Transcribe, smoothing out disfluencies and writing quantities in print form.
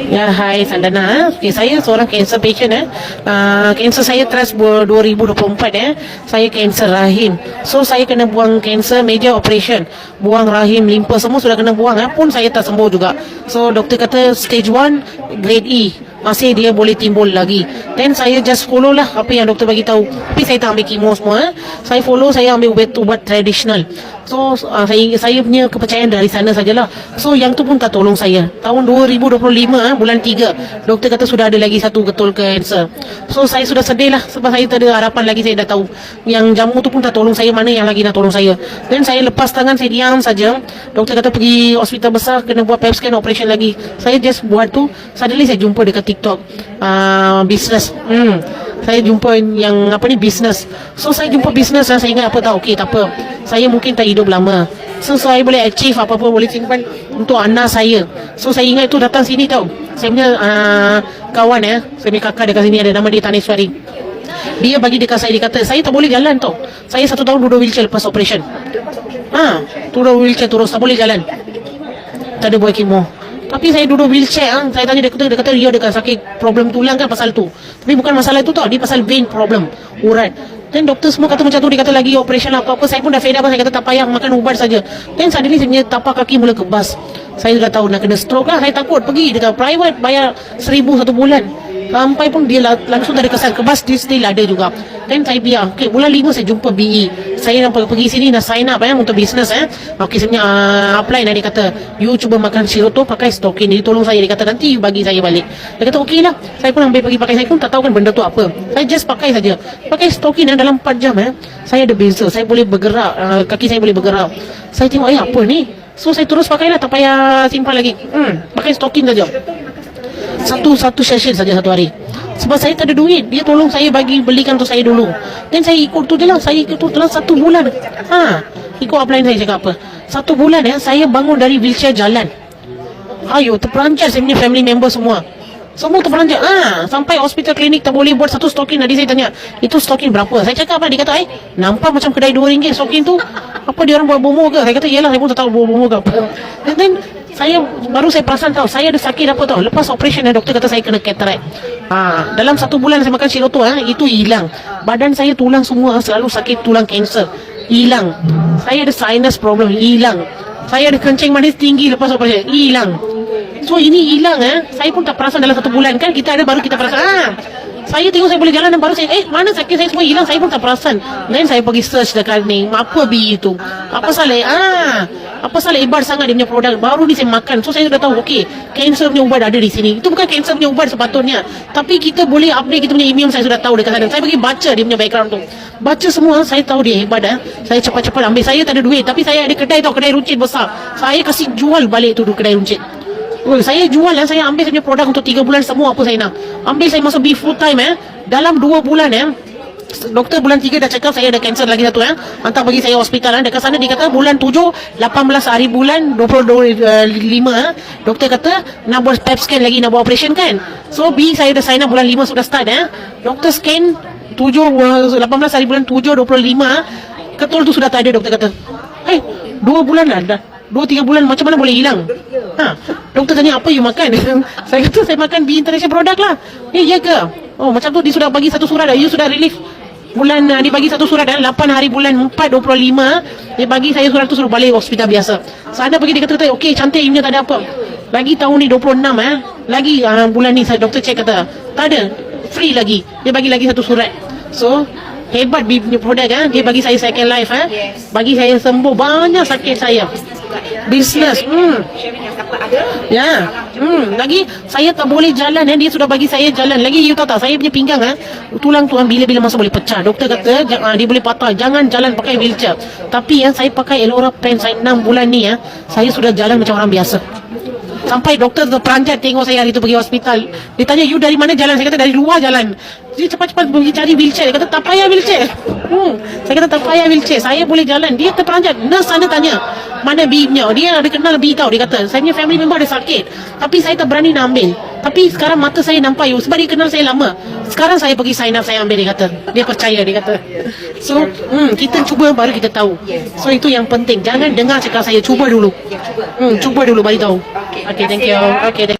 Ya, hai Sandana. Okay, saya seorang cancer patient. Cancer saya teras 2024. Saya cancer rahim. So saya kena buang cancer, major operation. Buang rahim, limpa semua sudah kena buang. Pun saya tak sembuh juga. So doktor kata stage 1, grade E. Masih dia boleh timbul lagi. Then saya just follow lah apa yang doktor bagi tahu. Tapi saya tak ambil kemo semua. Saya follow, saya ambil ubat tradisional. So saya punya kepercayaan dari sana sajalah. So yang tu pun tak tolong saya. Tahun 2025 bulan 3 doktor kata sudah ada lagi satu getol cancer. So saya sudah sedih lah sebab saya tak ada harapan lagi. Saya dah tahu yang jamu tu pun tak tolong saya. Mana yang lagi nak tolong saya. Dan saya lepas tangan, saya diam saja. Doktor kata pergi hospital besar, kena buat PET scan operation lagi. Saya just buat tu. Suddenly saya jumpa dekat TikTok business. Saya jumpa yang apa ni, business. So saya jumpa business dan saya ingat apa tahu, okey tak apa, saya mungkin tak hidup lama. So saya boleh achieve apa-apa, boleh simpan untuk anak saya. So saya ingat itu datang sini tahu. Saya punya kawan saya punya kakak dekat sini ada, nama dia Taneswari. Dia bagi dekat saya, dia kata saya tak boleh jalan tau. Saya 1 tahun duduk wheelchair lepas operation. Duduk wheelchair terus, tak boleh jalan. Tak ada buat kemo. Tapi saya duduk wheelchair. Saya tanya dia kata dia ada sakit problem tulang kan pasal tu. Tapi bukan masalah itu tau, dia pasal vein problem, urat. Dan doktor semua kata macam tu. Dia kata lagi operation lah apa-apa. Saya pun dah fed up. Saya kata tak payah, makan ubat saja. Dan suddenly saya punya tapak kaki mula kebas. Saya dah tahu nak kena stroke lah. Saya takut pergi dekat private, bayar 1,000 satu bulan. Sampai pun dia langsung dari kesan kebas, dia still ada juga. Dan saya biar, okay, bulan 5 saya jumpa BE. Saya nak pergi sini, nak sign up untuk business. Okay, saya punya apply. Dia kata, you cuba makan siroto pakai stokin. Dia tolong saya, dia kata nanti you bagi saya balik. Dia kata okay lah. Saya pun ambil pergi pakai. Saya pun tak tahu kan benda tu apa. Saya just pakai saja. Pakai stokin dalam 4 jam saya ada beza. Saya boleh bergerak, kaki saya boleh bergerak. Saya tengok apa ni. So saya terus pakai lah, tak payah simpan lagi. Pakai stokin saja. Satu session saja satu hari. Sebab saya tak ada duit. Dia tolong saya belikan untuk saya dulu. Dan saya ikut tu je lah. Saya ikut tu dalam 1 bulan. Ikut upline saya cakap apa. 1 bulan saya bangun dari wheelchair jalan. Ayo, terperanjat saya punya family member semua. Semua terperanjat. Sampai hospital klinik tak boleh buat satu stokin. Tadi saya tanya, itu stokin berapa? Saya cakap apa? Dia kata, nampak macam kedai RM2 stokin tu. Apa dia orang buat bomo ke? Saya kata, yelah, saya pun tak tahu bomo ke apa. Dan saya perasan tahu saya ada sakit apa tahu. Lepas operation doktor kata saya kena cataract. Dalam 1 bulan saya makan siroto itu hilang. Badan saya tulang semua selalu sakit, tulang kanser hilang. Saya ada sinus problem hilang. Saya ada kencing manis tinggi lepas operation hilang. So ini hilang saya pun tak perasan dalam 1 bulan kan. Kita ada baru kita perasan. Saya tengok saya boleh jalan dan baru saya mana sakit saya semua hilang. Saya pun tak perasan. Dan saya pergi search dekat ni, apa BE itu, apa salah apa salah hebat sangat dia punya produk. Baru ni saya makan. So saya dah tahu okey, kanser punya ubat ada di sini. Itu bukan kanser punya ubat sepatutnya, tapi kita boleh update kita punya immune. Saya sudah tahu dekat sana. Saya pergi baca dia punya background tu, baca semua. Saya tahu dia hebat. Saya cepat-cepat ambil. Saya tak ada duit, tapi saya ada kedai tau, kedai runcit besar. Saya kasih jual balik tu kedai runcit. Saya jual saya ambil saya punya produk untuk 3 bulan semua apa saya nak. Ambil, saya masuk be full time dalam 2 bulan doktor bulan 3 dah cakap saya ada kanser lagi satu hantar bagi saya hospital dekat sana. Dia kata bulan 7 18 hari bulan 25 doktor kata nak buat PET scan lagi, nak buat operation kan. So B saya dah sign up bulan 5 sudah start doktor scan 18 hari bulan 7 25 ketol tu sudah tak ada. Doktor kata 2 bulan lah dah, 2-3 bulan macam mana boleh hilang? Doktor tanya apa you makan? Saya kata saya makan B International product lah. Ya ke? Oh macam tu. Dia sudah bagi satu surat you sudah relief bulan dia bagi satu surat 8 hari bulan 4 25 dia bagi saya surat tu, suruh balik hospital biasa. Sana pergi, dia kata okey cantik, imunnya tak ada apa. Lagi tahun ni 26 lagi bulan ni saya doktor check kata tak ada, free lagi. Dia bagi lagi satu surat. So hebat B punya produk dia bagi saya second life bagi saya sembuh banyak sakit saya. Business lagi saya tak boleh jalan dia sudah bagi saya jalan lagi. You tahu tak saya punya pinggang tulang tu bila-bila masa boleh pecah. Doktor kata dia boleh patah, jangan jalan pakai wheelchair. Tapi saya pakai Elora Pen. Saya 6 bulan ni saya sudah jalan macam orang biasa. Sampai doktor terperanjat tengok saya hari tu pergi hospital. Dia tanya you dari mana jalan? Saya kata dari luar jalan. Dia cepat-cepat pergi cari wheelchair. Dia kata tak payah wheelchair. Saya kata tak payah wheelchair, saya boleh jalan. Dia terperanjat. Nurse sana tanya mana B-nya. Dia ada kenal B tau. Dia kata saya punya family member ada sakit, tapi saya tak berani nak ambil. Tapi sekarang mata saya nampak you, sebab dia kenal saya lama. Sekarang saya pergi sign up, saya ambil. Dia kata dia percaya. Dia kata so kita cuba baru kita tahu. So itu yang penting. Jangan dengar cakap saya, cuba dulu. Cuba dulu baru tahu. Okay, thank you. Okay,